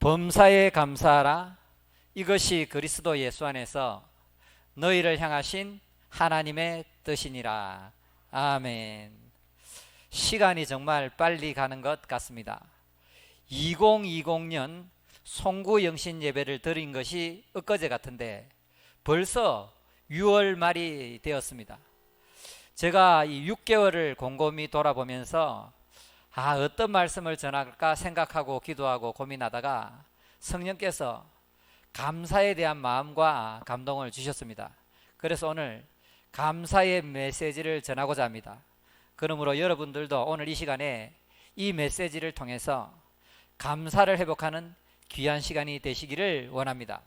범사에 감사하라. 이것이 그리스도 예수 안에서 너희를 향하신 하나님의 뜻이니라. 아멘. 시간이 정말 빨리 가는 것 같습니다. 2020년 송구 영신 예배를 드린 것이 엊그제 같은데 벌써 6월 말이 되었습니다. 제가 이 6개월을 곰곰이 돌아보면서 어떤 말씀을 전할까 생각하고 기도하고 고민하다가 성령께서 감사에 대한 마음과 감동을 주셨습니다. 그래서 오늘 감사의 메시지를 전하고자 합니다. 그러므로 여러분들도 오늘 이 시간에 이 메시지를 통해서 감사를 회복하는 귀한 시간이 되시기를 원합니다.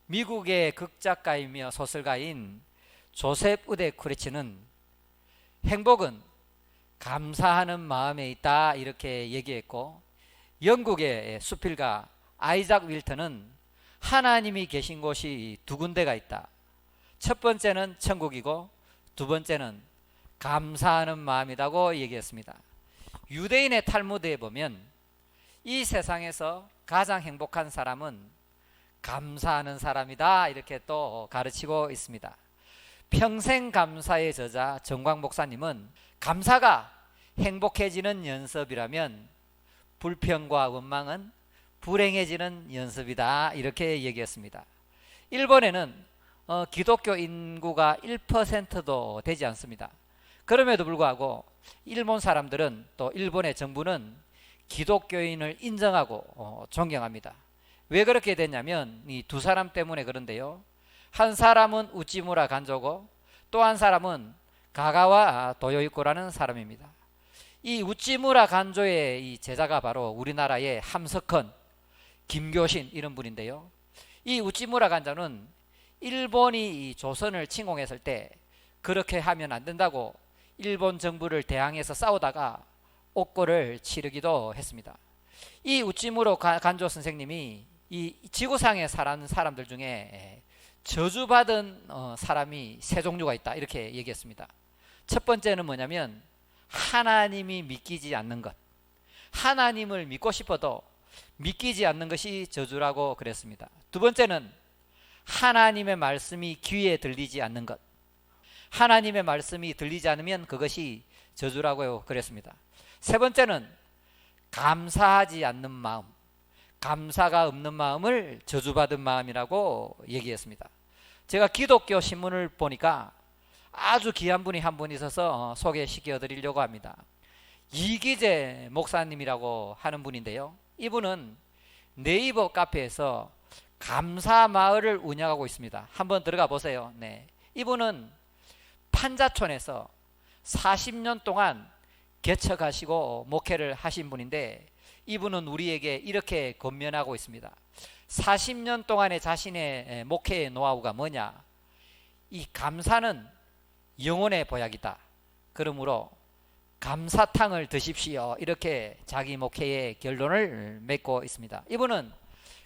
미국의 극작가이며 소설가인 조셉 우데쿠리치는 행복은 감사하는 마음에 있다 이렇게 얘기했고, 영국의 수필가 아이작 윌턴은 하나님이 계신 곳이 두 군데가 있다. 첫 번째는 천국이고 두 번째는 감사하는 마음이라고 얘기했습니다. 유대인의 탈무드에 보면 이 세상에서 가장 행복한 사람은 감사하는 사람이다 이렇게 또 가르치고 있습니다. 평생 감사의 저자 정광 목사님은 감사가 행복해지는 연습이라면 불평과 원망은 불행해지는 연습이다 이렇게 얘기했습니다. 일본에는 기독교 인구가 1%도 되지 않습니다. 그럼에도 불구하고 일본 사람들은, 또 일본의 정부는 기독교인을 인정하고 존경합니다. 왜 그렇게 됐냐면 이 두 사람 때문에 그런데요. 한 사람은 우찌무라 간조고 또 한 사람은 가가와 도요이코라는 사람입니다. 이 우찌무라 간조의 이 제자가 바로 우리나라의 함석헌, 김교신 이런 분인데요. 이 우찌무라 간조는 일본이 이 조선을 침공했을 때 그렇게 하면 안 된다고 일본 정부를 대항해서 싸우다가 옥고를 치르기도 했습니다. 이 우찌무라 간조 선생님이 이 지구상에 사는 사람들 중에 저주받은 사람이 세 종류가 있다 이렇게 얘기했습니다. 첫 번째는 뭐냐면 하나님이 믿기지 않는 것. 하나님을 믿고 싶어도 믿기지 않는 것이 저주라고 그랬습니다. 두 번째는 하나님의 말씀이 귀에 들리지 않는 것. 하나님의 말씀이 들리지 않으면 그것이 저주라고 그랬습니다. 세 번째는 감사하지 않는 마음, 감사가 없는 마음을 저주받은 마음이라고 얘기했습니다. 제가 기독교 신문을 보니까 아주 귀한 분이 한 분 있어서 소개시켜 드리려고 합니다. 이기재 목사님이라고 하는 분인데요. 이분은 네이버 카페에서 감사마을을 운영하고 있습니다. 한번 들어가 보세요. 네. 이분은 판자촌에서 40년 동안 개척하시고 목회를 하신 분인데, 이분은 우리에게 이렇게 권면하고 있습니다. 40년 동안의 자신의 목회의 노하우가 뭐냐? 이 감사는 영혼의 보약이다. 그러므로 감사탕을 드십시오. 이렇게 자기 목회의 결론을 맺고 있습니다. 이분은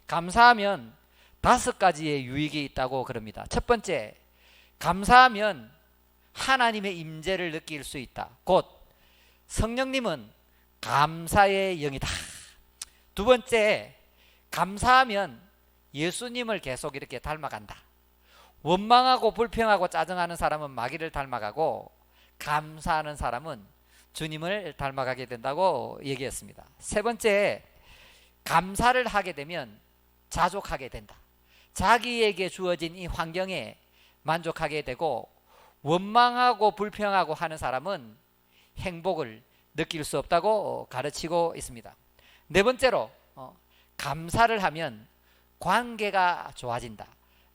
감사하면 5가지의 유익이 있다고 그럽니다. 첫 번째, 감사하면 하나님의 임재를 느낄 수 있다. 곧 성령님은 감사의 영이다. 두 번째, 감사하면 예수님을 계속 이렇게 닮아간다. 원망하고 불평하고 짜증하는 사람은 마귀를 닮아가고 감사하는 사람은 주님을 닮아가게 된다고 얘기했습니다. 세 번째, 감사를 하게 되면 자족하게 된다. 자기에게 주어진 이 환경에 만족하게 되고, 원망하고 불평하고 하는 사람은 행복을 느낄 수 없다고 가르치고 있습니다. 네 번째로 감사를 하면 관계가 좋아진다.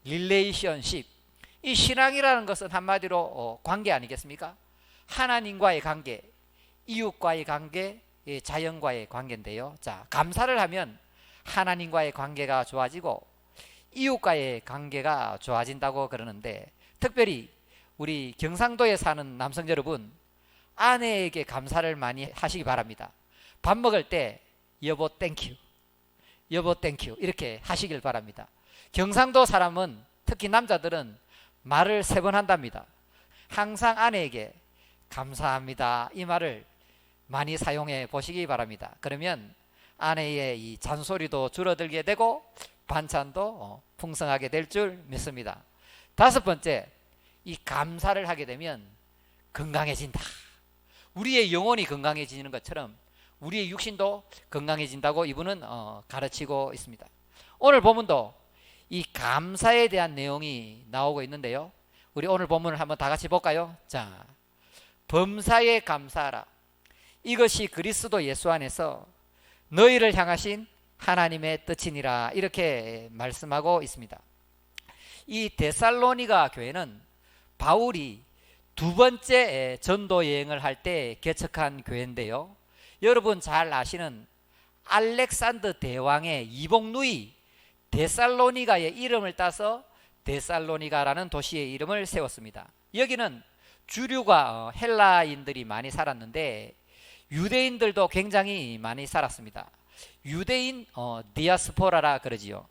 릴레이션십. 이 신앙이라는 것은 한마디로 관계 아니겠습니까? 하나님과의 관계, 이웃과의 관계, 자연과의 관계인데요. 자, 감사를 하면 하나님과의 관계가 좋아지고 이웃과의 관계가 좋아진다고 그러는데, 특별히 우리 경상도에 사는 남성 여러분, 아내에게 감사를 많이 하시기 바랍니다. 밥 먹을 때 여보 땡큐, 여보 땡큐 이렇게 하시길 바랍니다. 경상도 사람은, 특히 남자들은 말을 3번 한답니다. 항상 아내에게 감사합니다 이 말을 많이 사용해 보시기 바랍니다. 그러면 아내의 이 잔소리도 줄어들게 되고 반찬도 풍성하게 될 줄 믿습니다. 다섯 번째, 이 감사를 하게 되면 건강해진다. 우리의 영혼이 건강해지는 것처럼 우리의 육신도 건강해진다고 이분은 가르치고 있습니다. 오늘 본문도 이 감사에 대한 내용이 나오고 있는데요. 우리 오늘 본문을 한번 다 같이 볼까요? 자, 범사에 감사하라. 이것이 그리스도 예수 안에서 너희를 향하신 하나님의 뜻이니라. 이렇게 말씀하고 있습니다. 이 데살로니가 교회는 바울이 두 번째 전도 여행을 할 때 개척한 교회인데요. 여러분 잘 아시는 알렉산더 대왕의 이복누이 데살로니가의 이름을 따서 데살로니가라는 도시의 이름을 세웠습니다. 여기는 주류가 헬라인들이 많이 살았는데 유대인들도 굉장히 많이 살았습니다. 유대인 디아스포라라 그러지요.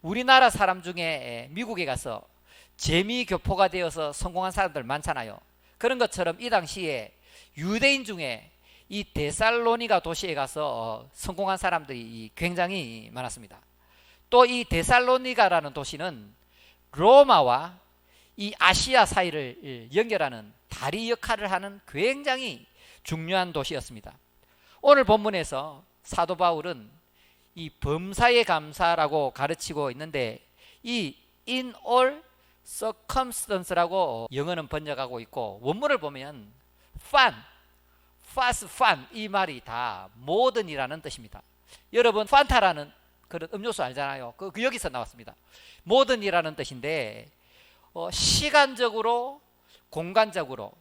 우리나라 사람 중에 미국에 가서 재미교포가 되어서 성공한 사람들 많잖아요. 그런 것처럼 이 당시에 유대인 중에 이 데살로니가 도시에 가서 성공한 사람들이 굉장히 많았습니다. 또 이 데살로니가라는 도시는 로마와 이 아시아 사이를 연결하는 다리 역할을 하는 굉장히 중요한 도시였습니다. 오늘 본문에서 사도 바울은 이 범사에 감사라고 가르치고 있는데 이 in all circumstance라고 영어는 번역하고 있고 원문을 보면 fun, fast fun 이 말이 다 모든이라는 뜻입니다. 여러분 판타라는 그런 음료수 알잖아요. 그 여기서 나왔습니다. 모든이라는 뜻인데 시간적으로 공간적으로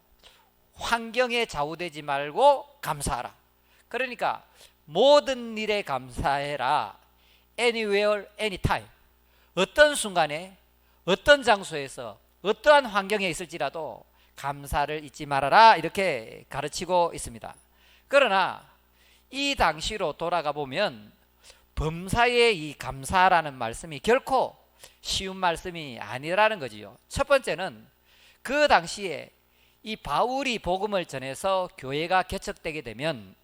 환경에 좌우되지 말고 감사하라. 그러니까 모든 일에 감사해라. anywhere, anytime. 어떤 순간에 어떤 장소에서 어떠한 환경에 있을지라도 감사를 잊지 말아라. 이렇게 가르치고 있습니다. 그러나 이 당시로 돌아가 보면 범사에 이 감사라는 말씀이 결코 쉬운 말씀이 아니라는 거지요. 첫 번째는 그 당시에 이 바울이 복음을 전해서 교회가 개척되게 되면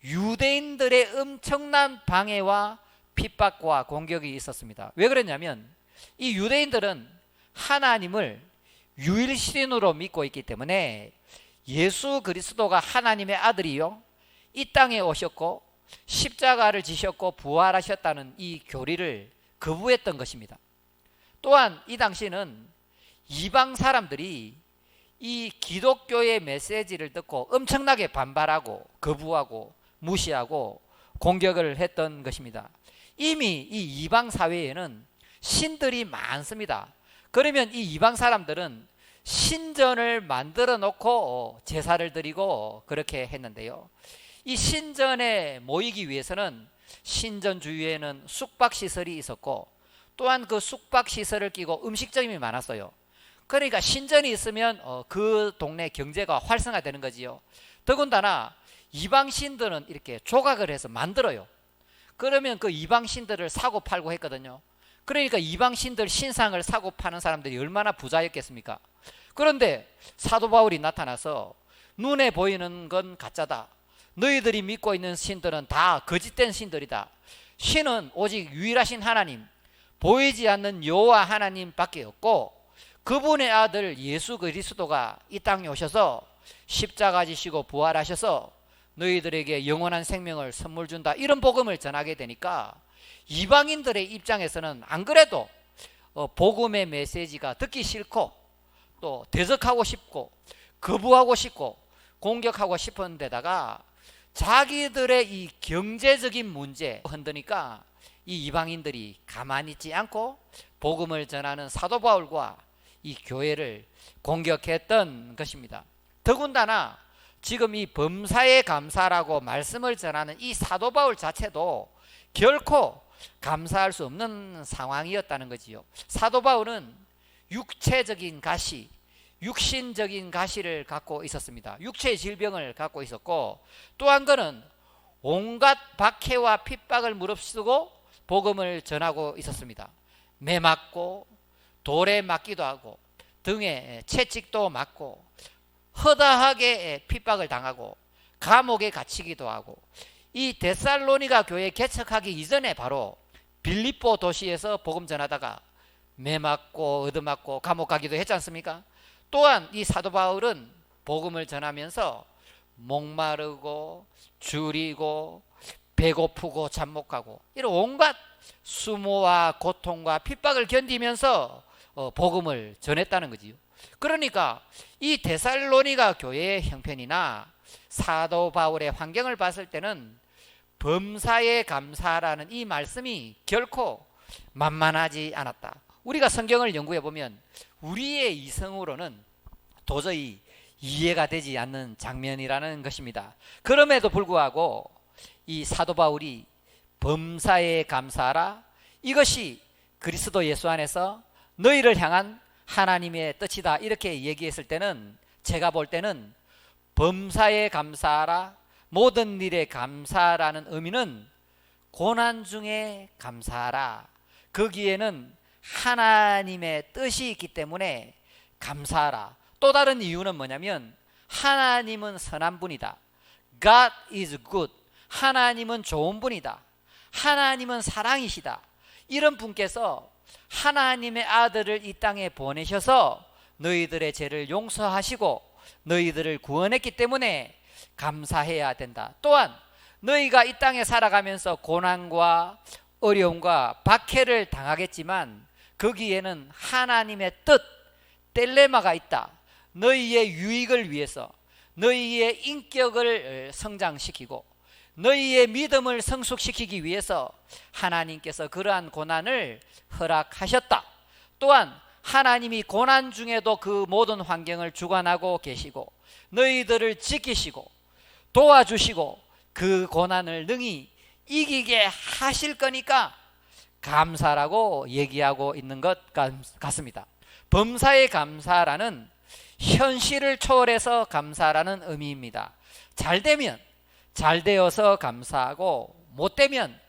유대인들의 엄청난 방해와 핍박과 공격이 있었습니다. 왜 그랬냐면 이 유대인들은 하나님을 유일신으로 믿고 있기 때문에 예수 그리스도가 하나님의 아들이요 이 땅에 오셨고 십자가를 지셨고 부활하셨다는 이 교리를 거부했던 것입니다. 또한 이 당시는 이방 사람들이 이 기독교의 메시지를 듣고 엄청나게 반발하고 거부하고 무시하고 공격을 했던 것입니다. 이미 이 이방 사회에는 신들이 많습니다. 그러면 이 이방 사람들은 신전을 만들어 놓고 제사를 드리고 그렇게 했는데요. 이 신전에 모이기 위해서는 신전 주위에는 숙박시설이 있었고 또한 그 숙박시설을 끼고 음식점이 많았어요. 그러니까 신전이 있으면 그 동네 경제가 활성화되는 거지요. 더군다나 이방신들은 이렇게 조각을 해서 만들어요. 그러면 그 이방신들을 사고 팔고 했거든요. 그러니까 이방신들 신상을 사고 파는 사람들이 얼마나 부자였겠습니까? 그런데 사도 바울이 나타나서 눈에 보이는 건 가짜다. 너희들이 믿고 있는 신들은 다 거짓된 신들이다. 신은 오직 유일하신 하나님, 보이지 않는 여호와 하나님밖에 없고 그분의 아들 예수 그리스도가 이 땅에 오셔서 십자가 지시고 부활하셔서 너희들에게 영원한 생명을 선물 준다. 이런 복음을 전하게 되니까 이방인들의 입장에서는 안 그래도 복음의 메시지가 듣기 싫고 또 대적하고 싶고 거부하고 싶고 공격하고 싶은 데다가 자기들의 이 경제적인 문제 흔드니까 이 이방인들이 가만히 있지 않고 복음을 전하는 사도 바울과 이 교회를 공격했던 것입니다. 더군다나 지금 이 범사에 감사라고 말씀을 전하는 이 사도 바울 자체도 결코 감사할 수 없는 상황이었다는 거지요. 사도 바울은 육체적인 가시, 육신적인 가시를 갖고 있었습니다. 육체의 질병을 갖고 있었고 또 한 거는 온갖 박해와 핍박을 무릅쓰고 복음을 전하고 있었습니다. 매 맞고 돌에 맞기도 하고 등에 채찍도 맞고 허다하게 핍박을 당하고 감옥에 갇히기도 하고 이 데살로니가 교회 개척하기 이전에 바로 빌립보 도시에서 복음 전하다가 매 맞고 얻어맞고 감옥 가기도 했지 않습니까? 또한 이 사도 바울은 복음을 전하면서 목마르고 줄이고 배고프고 잠못 가고 이런 온갖 수모와 고통과 핍박을 견디면서 복음을 전했다는 거지요. 그러니까 이 데살로니가 교회의 형편이나 사도 바울의 환경을 봤을 때는 범사에 감사라는 이 말씀이 결코 만만하지 않았다. 우리가 성경을 연구해 보면 우리의 이성으로는 도저히 이해가 되지 않는 장면이라는 것입니다. 그럼에도 불구하고 이 사도 바울이 범사에 감사하라, 이것이 그리스도 예수 안에서 너희를 향한 하나님의 뜻이다, 이렇게 얘기했을 때는 제가 볼 때는 범사에 감사하라, 모든 일에 감사라는 의미는 고난 중에 감사하라, 거기에는 하나님의 뜻이 있기 때문에 감사하라. 또 다른 이유는 뭐냐면 하나님은 선한 분이다. God is good. 하나님은 좋은 분이다. 하나님은 사랑이시다. 이런 분께서 하나님의 아들을 이 땅에 보내셔서 너희들의 죄를 용서하시고 너희들을 구원했기 때문에 감사해야 된다. 또한 너희가 이 땅에 살아가면서 고난과 어려움과 박해를 당하겠지만 거기에는 하나님의 뜻, 텔레마가 있다. 너희의 유익을 위해서, 너희의 인격을 성장시키고 너희의 믿음을 성숙시키기 위해서 하나님께서 그러한 고난을 허락하셨다. 또한 하나님이 고난 중에도 그 모든 환경을 주관하고 계시고 너희들을 지키시고 도와주시고 그 고난을 능히 이기게 하실 거니까 감사라고 얘기하고 있는 것 같습니다. 범사에 감사라는 현실을 초월해서 감사라는 의미입니다. 잘 되면 잘 되어서 감사하고 못 되면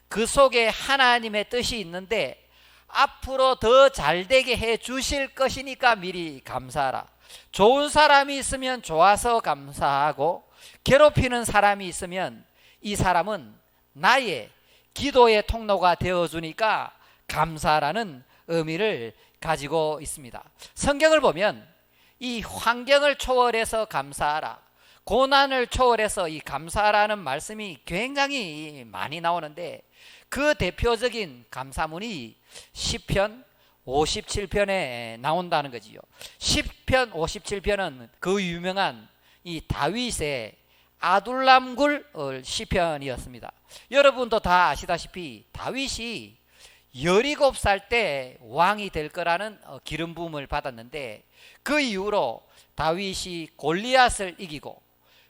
그 속에 하나님의 뜻이 있는데 앞으로 더 잘 되게 해 주실 것이니까 미리 감사하라. 좋은 사람이 있으면 좋아서 감사하고 괴롭히는 사람이 있으면 이 사람은 나의 기도의 통로가 되어주니까 감사라는 의미를 가지고 있습니다. 성경을 보면 이 환경을 초월해서 감사하라, 고난을 초월해서 이 감사라는 말씀이 굉장히 많이 나오는데 그 대표적인 감사문이 시편 57편에 나온다는 거지요. 시편 57편은 그 유명한 이 다윗의 아둘람굴 시편이었습니다. 여러분도 다 아시다시피 다윗이 17살 때 왕이 될 거라는 기름 부음을 받았는데 그 이후로 다윗이 골리앗을 이기고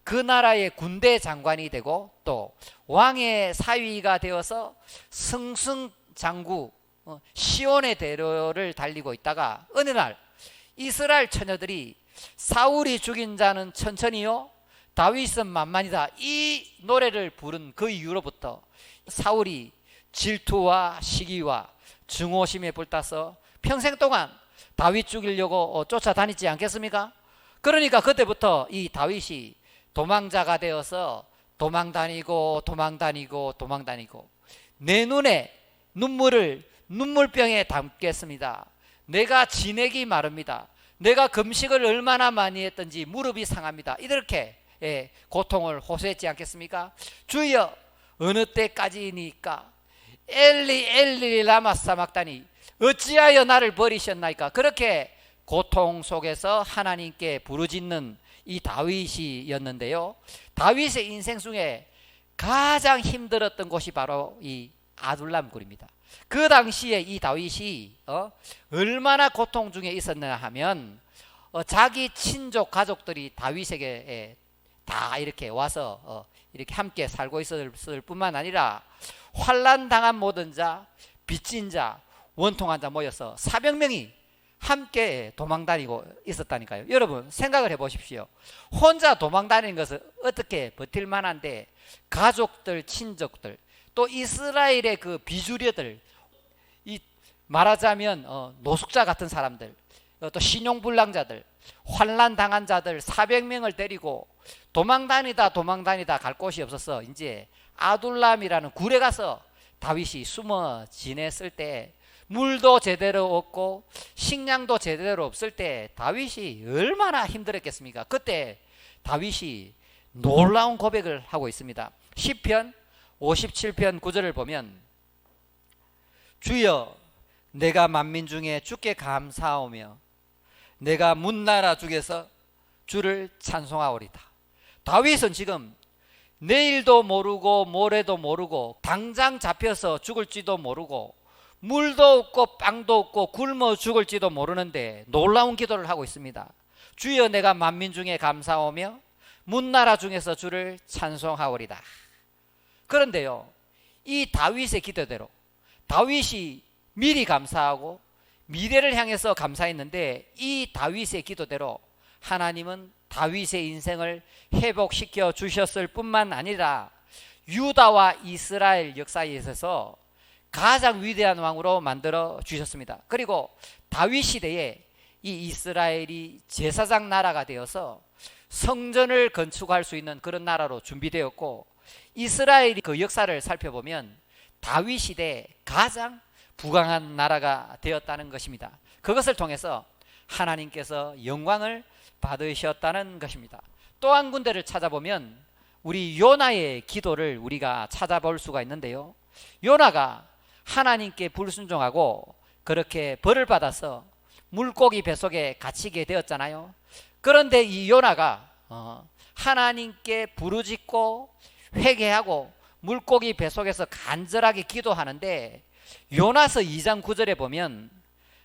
그 나라의 군대 장관이 되고 또 왕의 사위가 되어서 승승장구 시온의 대로를 달리고 있다가 어느 날 이스라엘 처녀들이 사울이 죽인 자는 천천히요 다윗은 만만이다, 이 노래를 부른 그 이후로부터 사울이 질투와 시기와 증오심에 불타서 평생 동안 다윗 죽이려고 쫓아다니지 않겠습니까? 그러니까 그때부터 이 다윗이 도망자가 되어서 도망다니고 내 눈에 눈물을 눈물병에 담겠습니다. 내가 지내기 마릅니다. 내가 금식을 얼마나 많이 했던지 무릎이 상합니다. 이렇게 고통을 호소했지 않겠습니까? 주여 어느 때까지니까 엘리 엘리 라마 사막다니 어찌하여 나를 버리셨나이까. 그렇게 고통 속에서 하나님께 부르짖는 이 다윗이었는데요, 다윗의 인생 중에 가장 힘들었던 곳이 바로 이 아둘람굴입니다. 그 당시에 이 다윗이 얼마나 고통 중에 있었느냐 하면 자기 친족 가족들이 다윗에게 다 이렇게 와서 이렇게 함께 살고 있을 뿐만 아니라 환난 당한 모든 자, 빚진 자, 원통한 자 모여서 400명이 함께 도망다니고 있었다니까요. 여러분 생각을 해보십시오. 혼자 도망다니는 것은 어떻게 버틸 만한데 가족들, 친족들, 또 이스라엘의 그 비주류들, 이 말하자면 노숙자 같은 사람들, 또 신용불량자들, 환난 당한 자들 400명을 데리고 도망다니다 갈 곳이 없어서 이제 아둘람이라는 굴에 가서 다윗이 숨어 지냈을 때, 물도 제대로 없고 식량도 제대로 없을 때 다윗이 얼마나 힘들었겠습니까? 그때 다윗이 놀라운 고백을 하고 있습니다. 시편 57편 9절을 보면, 주여 내가 만민 중에 주께 감사하오며 내가 문나라 중에서 주를 찬송하오리다. 다윗은 지금 내일도 모르고 모레도 모르고 당장 잡혀서 죽을지도 모르고 물도 없고 빵도 없고 굶어 죽을지도 모르는데 놀라운 기도를 하고 있습니다. 주여 내가 만민 중에 감사하오며 문나라 중에서 주를 찬송하오리다. 그런데요, 이 다윗의 기도대로 다윗이 미리 감사하고 미래를 향해서 감사했는데, 이 다윗의 기도대로 하나님은 다윗의 인생을 회복시켜 주셨을 뿐만 아니라 유다와 이스라엘 역사에 있어서 가장 위대한 왕으로 만들어 주셨습니다. 그리고 다윗 시대에 이 이스라엘이 제사장 나라가 되어서 성전을 건축할 수 있는 그런 나라로 준비되었고, 이스라엘이 그 역사를 살펴보면 다윗 시대에 가장 부강한 나라가 되었다는 것입니다. 그것을 통해서 하나님께서 영광을 받으셨다는 것입니다. 또 한 군데를 찾아보면 우리 요나의 기도를 우리가 찾아볼 수가 있는데요, 요나가 하나님께 불순종하고 그렇게 벌을 받아서 물고기 뱃속에 갇히게 되었잖아요. 그런데 이 요나가 하나님께 부르짖고 회개하고 물고기 뱃속에서 간절하게 기도하는데, 요나서 2장 9절에 보면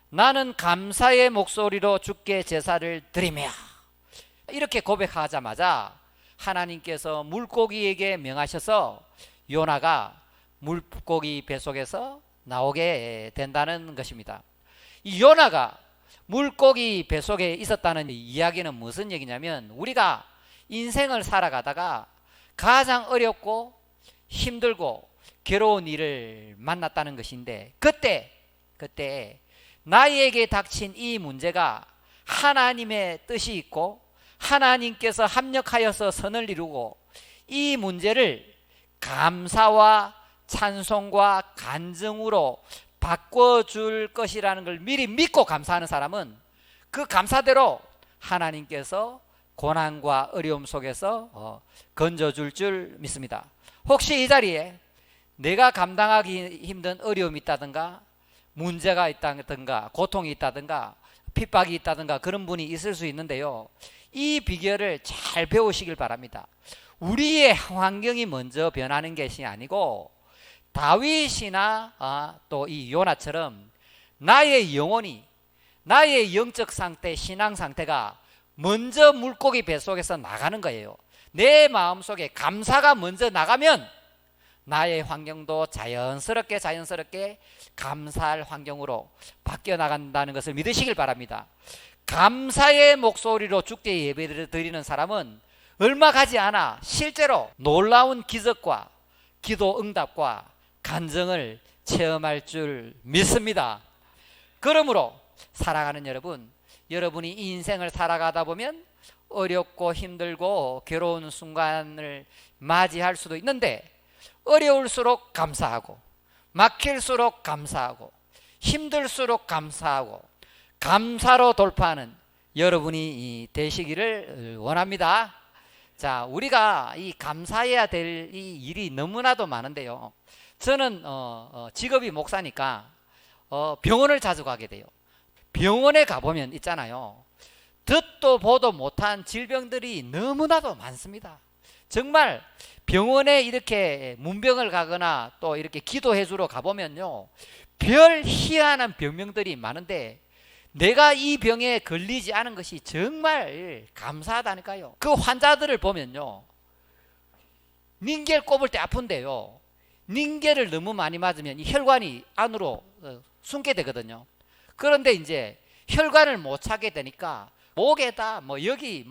나는 감사의 목소리로 주께 제사를 드리며, 이렇게 고백하자마자 하나님께서 물고기에게 명하셔서 요나가 물고기 뱃속에서 나오게 된다는 것입니다. 이 요나가 물고기 뱃속에 있었다는 이야기는 무슨 얘기냐면, 우리가 인생을 살아가다가 가장 어렵고 힘들고 괴로운 일을 만났다는 것인데, 그때 나에게 닥친 이 문제가 하나님의 뜻이 있고 하나님께서 합력하여서 선을 이루고 이 문제를 감사와 찬송과 간증으로 바꿔줄 것이라는 걸 미리 믿고 감사하는 사람은 그 감사대로 하나님께서 고난과 어려움 속에서 건져줄 줄 믿습니다. 혹시 이 자리에 내가 감당하기 힘든 어려움이 있다든가 문제가 있다든가 고통이 있다든가 핍박이 있다든가 그런 분이 있을 수 있는데요, 이 비결을 잘 배우시길 바랍니다. 우리의 환경이 먼저 변하는 것이 아니고 다윗이나 또 이 요나처럼 나의 영혼이, 나의 영적 상태, 신앙 상태가 먼저 물고기 뱃속에서 나가는 거예요. 내 마음속에 감사가 먼저 나가면 나의 환경도 자연스럽게 감사할 환경으로 바뀌어 나간다는 것을 믿으시길 바랍니다. 감사의 목소리로 주께 예배를 드리는 사람은 얼마 가지 않아 실제로 놀라운 기적과 기도 응답과 간증을 체험할 줄 믿습니다. 그러므로 사랑하는 여러분, 여러분이 이 인생을 살아가다 보면 어렵고 힘들고 괴로운 순간을 맞이할 수도 있는데, 어려울수록 감사하고 막힐수록 감사하고 힘들수록 감사하고 감사로 돌파하는 여러분이 되시기를 원합니다. 자, 우리가 이 감사해야 될 이 일이 너무나도 많은데요, 저는 직업이 목사니까 병원을 자주 가게 돼요. 병원에 가보면 있잖아요, 듣도 보도 못한 질병들이 너무나도 많습니다. 정말 병원에 이렇게 문병을 가거나 또 이렇게 기도해 주러 가보면요, 별 희한한 병명들이 많은데 내가 이 병에 걸리지 않은 것이 정말 감사하다니까요. 그 환자들을 보면요, 닌겔 꼽을 때 아픈데요, 닌겔을 너무 많이 맞으면 이 혈관이 안으로 숨게 되거든요. 그런데 이제 혈관을 못 차게 되니까 목에다 여기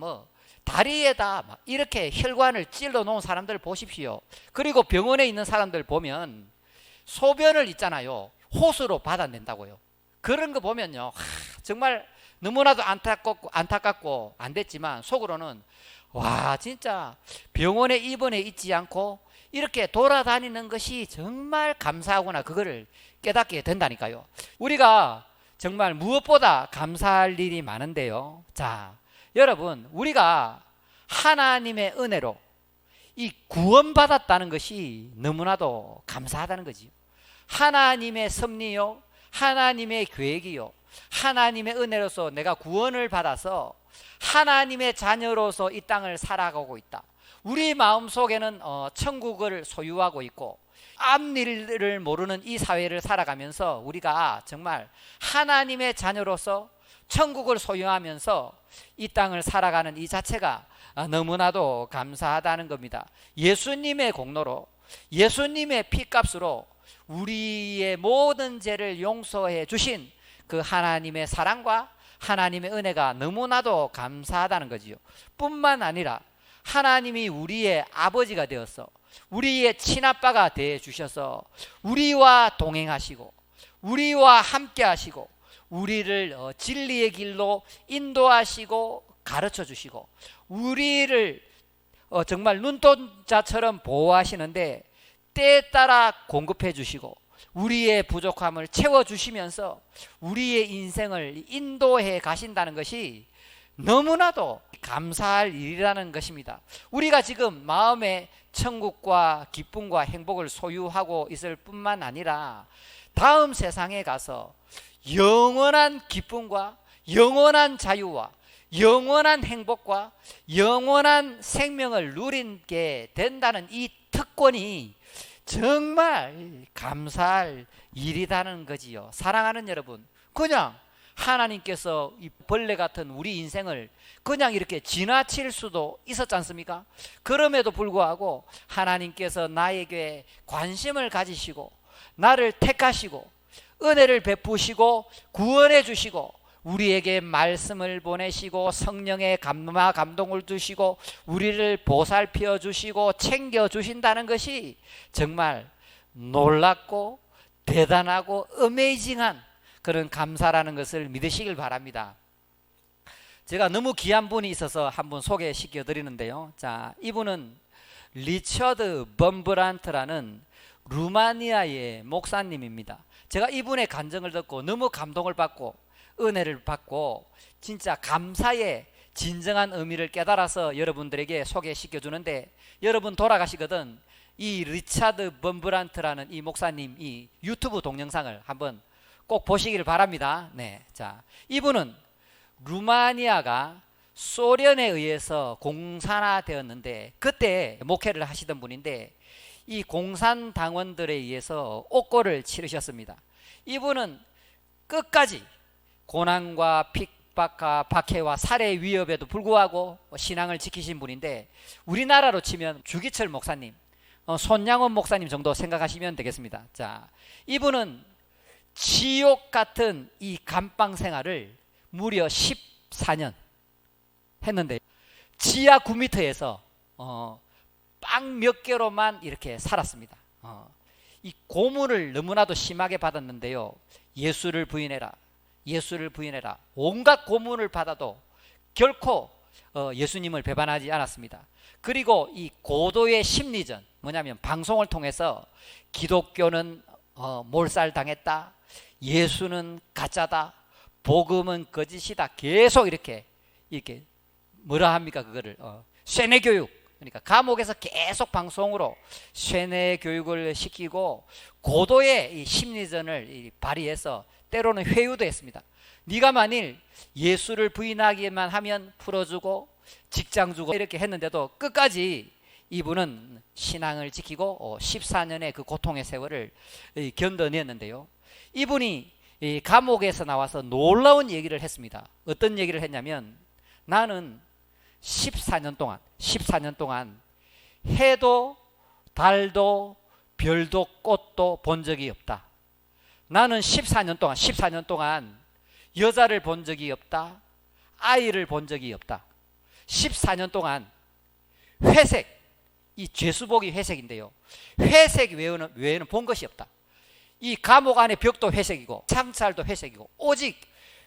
다리에다 막 이렇게 혈관을 찔러 놓은 사람들 보십시오. 그리고 병원에 있는 사람들 보면 소변을 있잖아요, 호수로 받아낸다고요. 그런 거 보면요, 정말 너무나도 안타깝고 안 됐지만 속으로는 와, 진짜 병원에 입원해 있지 않고 이렇게 돌아다니는 것이 정말 감사하구나, 그거를 깨닫게 된다니까요. 우리가 정말 무엇보다 감사할 일이 많은데요. 자, 여러분, 우리가 하나님의 은혜로 이 구원받았다는 것이 너무나도 감사하다는 거지요. 하나님의 섭리요, 하나님의 계획이요, 하나님의 은혜로서 내가 구원을 받아서 하나님의 자녀로서 이 땅을 살아가고 있다. 우리 마음속에는 천국을 소유하고 있고 앞일을 모르는 이 사회를 살아가면서 우리가 정말 하나님의 자녀로서 천국을 소유하면서 이 땅을 살아가는 이 자체가 너무나도 감사하다는 겁니다. 예수님의 공로로, 예수님의 피값으로 우리의 모든 죄를 용서해 주신 그 하나님의 사랑과 하나님의 은혜가 너무나도 감사하다는 거지요. 뿐만 아니라 하나님이 우리의 아버지가 되어서 우리의 친아빠가 되어 주셔서 우리와 동행하시고 우리와 함께 하시고 우리를 진리의 길로 인도하시고 가르쳐 주시고 우리를 정말 눈동자처럼 보호하시는데 때에 따라 공급해 주시고 우리의 부족함을 채워주시면서 우리의 인생을 인도해 가신다는 것이 너무나도 감사할 일이라는 것입니다. 우리가 지금 마음에 천국과 기쁨과 행복을 소유하고 있을 뿐만 아니라 다음 세상에 가서 영원한 기쁨과 영원한 자유와 영원한 행복과 영원한 생명을 누리게 된다는 이 특권이 정말 감사할 일이라는 거지요. 사랑하는 여러분, 그냥 하나님께서 이 벌레 같은 우리 인생을 그냥 이렇게 지나칠 수도 있었지 않습니까? 그럼에도 불구하고 하나님께서 나에게 관심을 가지시고 나를 택하시고 은혜를 베푸시고 구원해 주시고 우리에게 말씀을 보내시고 성령의 감동을 주시고 우리를 보살펴 주시고 챙겨 주신다는 것이 정말 놀랍고 대단하고 어메이징한 그런 감사라는 것을 믿으시길 바랍니다. 제가 너무 귀한 분이 있어서 한번 소개시켜 드리는데요. 자, 이분은 리처드 범브란트라는 루마니아의 목사님입니다. 제가 이분의 간증을 듣고 너무 감동을 받고 은혜를 받고 진짜 감사의 진정한 의미를 깨달아서 여러분들에게 소개시켜 주는데, 여러분 돌아가시거든 이 리처드 범브란트라는 이 목사님 이 유튜브 동영상을 한번 꼭 보시길 바랍니다. 네, 자, 이분은 루마니아가 소련에 의해서 공산화되었는데 그때 목회를 하시던 분인데 이 공산당원들에 의해서 옥고를 치르셨습니다. 이분은 끝까지 고난과 핍박과 박해와 살해 위협에도 불구하고 신앙을 지키신 분인데 우리나라로 치면 주기철 목사님, 손양원 목사님 정도 생각하시면 되겠습니다. 자, 이분은 지옥 같은 이 감방 생활을 무려 14년 했는데 지하 9m에서 빵 몇 개로만 이렇게 살았습니다. 이 고문을 너무나도 심하게 받았는데요. 예수를 부인해라, 예수를 부인해라, 온갖 고문을 받아도 결코 예수님을 배반하지 않았습니다. 그리고 이 고도의 심리전, 뭐냐면 방송을 통해서 기독교는 몰살당했다, 예수는 가짜다, 복음은 거짓이다, 계속 이렇게 뭐라 합니까 그거를 쇠뇌 교육, 그러니까 감옥에서 계속 방송으로 쇠뇌 교육을 시키고 고도의 이 심리전을 발휘해서 때로는 회유도 했습니다. 네가 만일 예수를 부인하기만 하면 풀어주고 직장 주고 이렇게 했는데도 끝까지 이분은 신앙을 지키고 14년의 그 고통의 세월을 견뎌냈는데요. 이분이 이 감옥에서 나와서 놀라운 얘기를 했습니다. 어떤 얘기를 했냐면, 나는 14년 동안 해도 달도 별도 꽃도 본 적이 없다. 나는 14년 동안 여자를 본 적이 없다. 아이를 본 적이 없다. 14년 동안 회색, 이 죄수복이 회색인데요. 회색 외에는 본 것이 없다. 이 감옥 안의 벽도 회색이고 창살도 회색이고 오직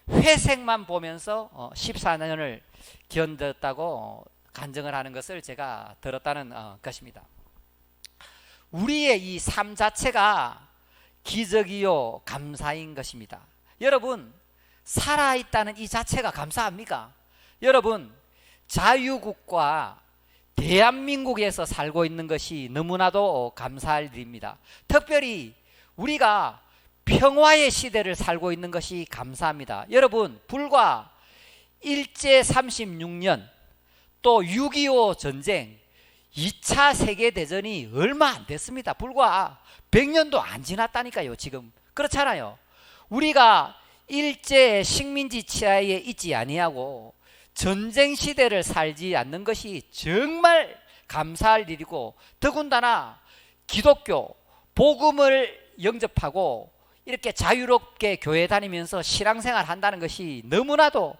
회색만 보면서 14년을 견뎠다고 간증을 하는 것을 제가 들었다는 것입니다. 우리의 이 삶 자체가 기적이요 감사인 것입니다. 여러분, 살아있다는 이 자체가 감사합니까? 여러분, 자유국가 대한민국에서 살고 있는 것이 너무나도 감사할 일입니다. 특별히 우리가 평화의 시대를 살고 있는 것이 감사합니다. 여러분, 불과 일제 36년, 또 6.25 전쟁, 2차 세계대전이 얼마 안 됐습니다. 불과 100년도 안 지났다니까요. 지금 그렇잖아요. 우리가 일제 식민지 치하에 있지 아니하고 전쟁 시대를 살지 않는 것이 정말 감사할 일이고, 더군다나 기독교 복음을 영접하고 이렇게 자유롭게 교회 다니면서 신앙생활 한다는 것이 너무나도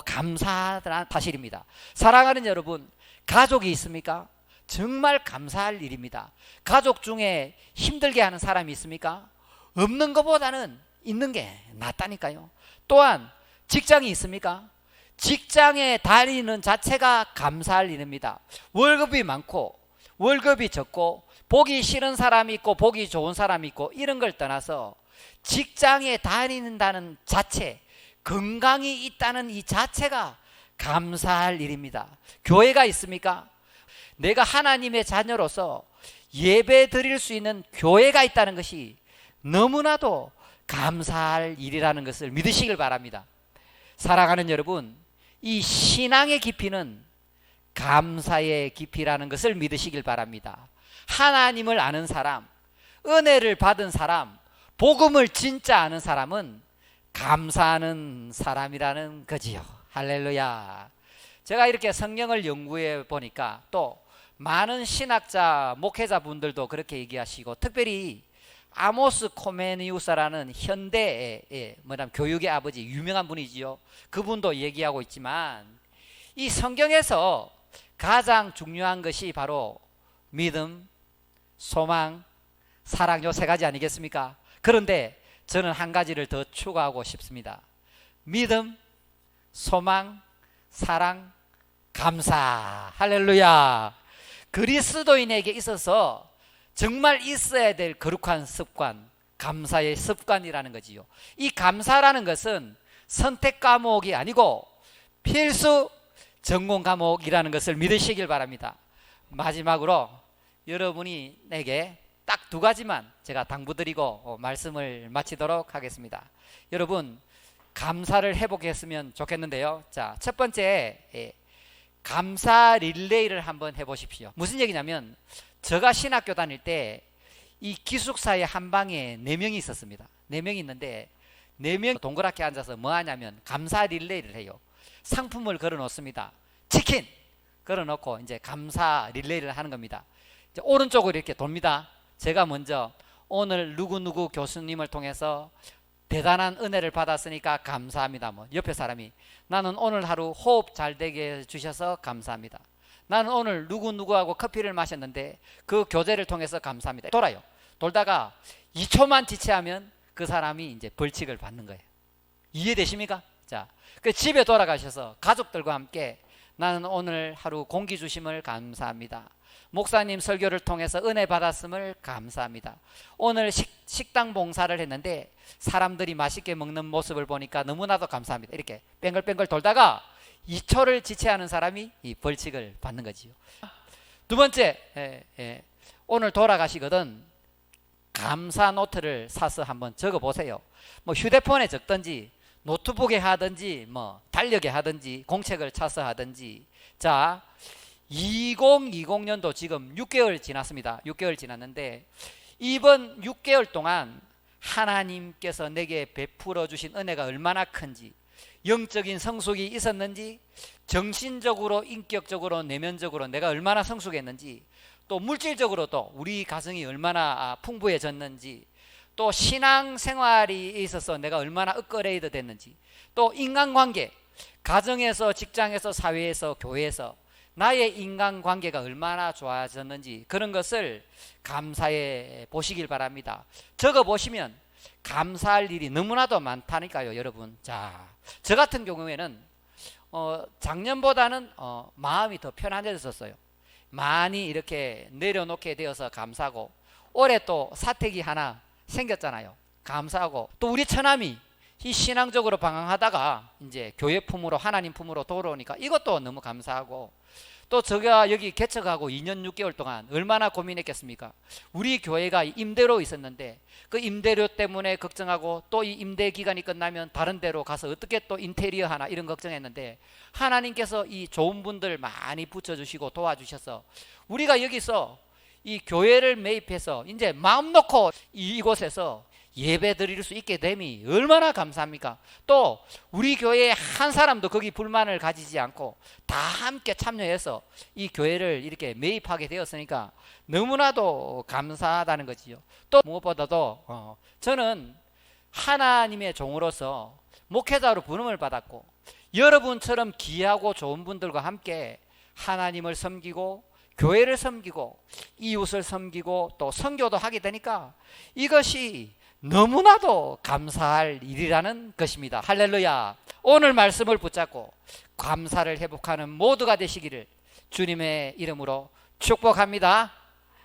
감사한 사실입니다. 사랑하는 여러분, 가족이 있습니까? 정말 감사할 일입니다. 가족 중에 힘들게 하는 사람이 있습니까? 없는 것보다는 있는 게 낫다니까요. 또한 직장이 있습니까? 직장에 다니는 자체가 감사할 일입니다. 월급이 많고 월급이 적고 보기 싫은 사람이 있고 보기 좋은 사람이 있고 이런 걸 떠나서 직장에 다닌다는 자체, 건강이 있다는 이 자체가 감사할 일입니다. 교회가 있습니까? 내가 하나님의 자녀로서 예배 드릴 수 있는 교회가 있다는 것이 너무나도 감사할 일이라는 것을 믿으시길 바랍니다. 사랑하는 여러분, 이 신앙의 깊이는 감사의 깊이라는 것을 믿으시길 바랍니다. 하나님을 아는 사람, 은혜를 받은 사람, 복음을 진짜 아는 사람은 감사하는 사람이라는 거지요. 할렐루야. 제가 이렇게 성경을 연구해 보니까 또 많은 신학자, 목회자 분들도 그렇게 얘기하시고, 특별히 아모스 코메니우스라는 현대의 교육의 아버지, 유명한 분이지요. 그분도 얘기하고 있지만, 이 성경에서 가장 중요한 것이 바로 믿음, 소망, 사랑, 요 세 가지 아니겠습니까? 그런데 저는 한 가지를 더 추가하고 싶습니다. 믿음, 소망, 사랑, 감사. 할렐루야. 그리스도인에게 있어서 정말 있어야 될 거룩한 습관, 감사의 습관이라는 거지요. 이 감사라는 것은 선택 과목이 아니고 필수 전공 과목이라는 것을 믿으시길 바랍니다. 마지막으로 여러분이 내게 딱 두 가지만 제가 당부드리고 말씀을 마치도록 하겠습니다. 여러분, 감사를 회복했으면 좋겠는데요. 자, 첫 번째, 감사 릴레이를 한번 해보십시오. 무슨 얘기냐면, 제가 신학교 다닐 때 이 기숙사의 한 방에 4명이 있었습니다. 4명이 있는데 4명 동그랗게 앉아서 뭐 하냐면 감사 릴레이를 해요. 상품을 걸어 놓습니다. 치킨 걸어 놓고 이제 감사 릴레이를 하는 겁니다. 이제 오른쪽으로 이렇게 돕니다. 제가 먼저 오늘 누구누구 교수님을 통해서 대단한 은혜를 받았으니까 감사합니다. 뭐 옆에 사람이 나는 오늘 하루 호흡 잘 되게 해주셔서 감사합니다. 나는 오늘 누구누구하고 커피를 마셨는데 그 교제를 통해서 감사합니다. 돌아요. 돌다가 2초만 지체하면 그 사람이 이제 벌칙을 받는 거예요. 이해되십니까? 자, 그 집에 돌아가셔서 가족들과 함께 나는 오늘 하루 공기 주심을 감사합니다. 목사님 설교를 통해서 은혜 받았음을 감사합니다. 오늘 식당 봉사를 했는데 사람들이 맛있게 먹는 모습을 보니까 너무나도 감사합니다. 이렇게 뱅글뱅글 돌다가 2초를 지체하는 사람이 이 벌칙을 받는 거지요. 두 번째, 오늘 돌아가시거든 감사 노트를 사서 한번 적어 보세요. 뭐 휴대폰에 적든지 노트북에 하든지 뭐 달력에 하든지 공책을 차서 하든지. 자, 2020년도 지금 6개월 지났습니다. 6개월 지났는데 이번 6개월 동안 하나님께서 내게 베풀어 주신 은혜가 얼마나 큰지, 영적인 성숙이 있었는지, 정신적으로, 인격적으로, 내면적으로 내가 얼마나 성숙했는지, 또 물질적으로도 우리 가정이 얼마나 풍부해졌는지, 또 신앙생활이 있어서 내가 얼마나 업그레이드 됐는지, 또 인간관계, 가정에서, 직장에서, 사회에서, 교회에서 나의 인간관계가 얼마나 좋아졌는지, 그런 것을 감사해 보시길 바랍니다. 적어보시면 감사할 일이 너무나도 많다니까요, 여러분. 자, 저 같은 경우에는 작년보다는 마음이 더 편안해졌어요. 많이 이렇게 내려놓게 되어서 감사하고, 올해 또 사택이 하나 생겼잖아요. 감사하고 또 우리 처남이 이 신앙적으로 방황하다가 이제 교회 품으로 하나님 품으로 돌아오니까 이것도 너무 감사하고 또 제가 여기 개척하고 2년 6개월 동안 얼마나 고민했겠습니까? 우리 교회가 임대로 있었는데 그 임대료 때문에 걱정하고 또 이 임대 기간이 끝나면 다른 데로 가서 어떻게 또 인테리어 하나 이런 걱정했는데 하나님께서 이 좋은 분들 많이 붙여주시고 도와주셔서 우리가 여기서 이 교회를 매입해서 이제 마음 놓고 이곳에서 예배 드릴 수 있게 됨이 얼마나 감사합니까? 또 우리 교회에 한 사람도 거기 불만을 가지지 않고 다 함께 참여해서 이 교회를 이렇게 매입하게 되었으니까 너무나도 감사하다는 거지요. 또 무엇보다도 저는 하나님의 종으로서 목회자로 부름을 받았고 여러분처럼 귀하고 좋은 분들과 함께 하나님을 섬기고 교회를 섬기고 이웃을 섬기고 또 선교도 하게 되니까 이것이 너무나도 감사할 일이라는 것입니다. 할렐루야. 오늘 말씀을 붙잡고 감사를 회복하는 모두가 되시기를 주님의 이름으로 축복합니다.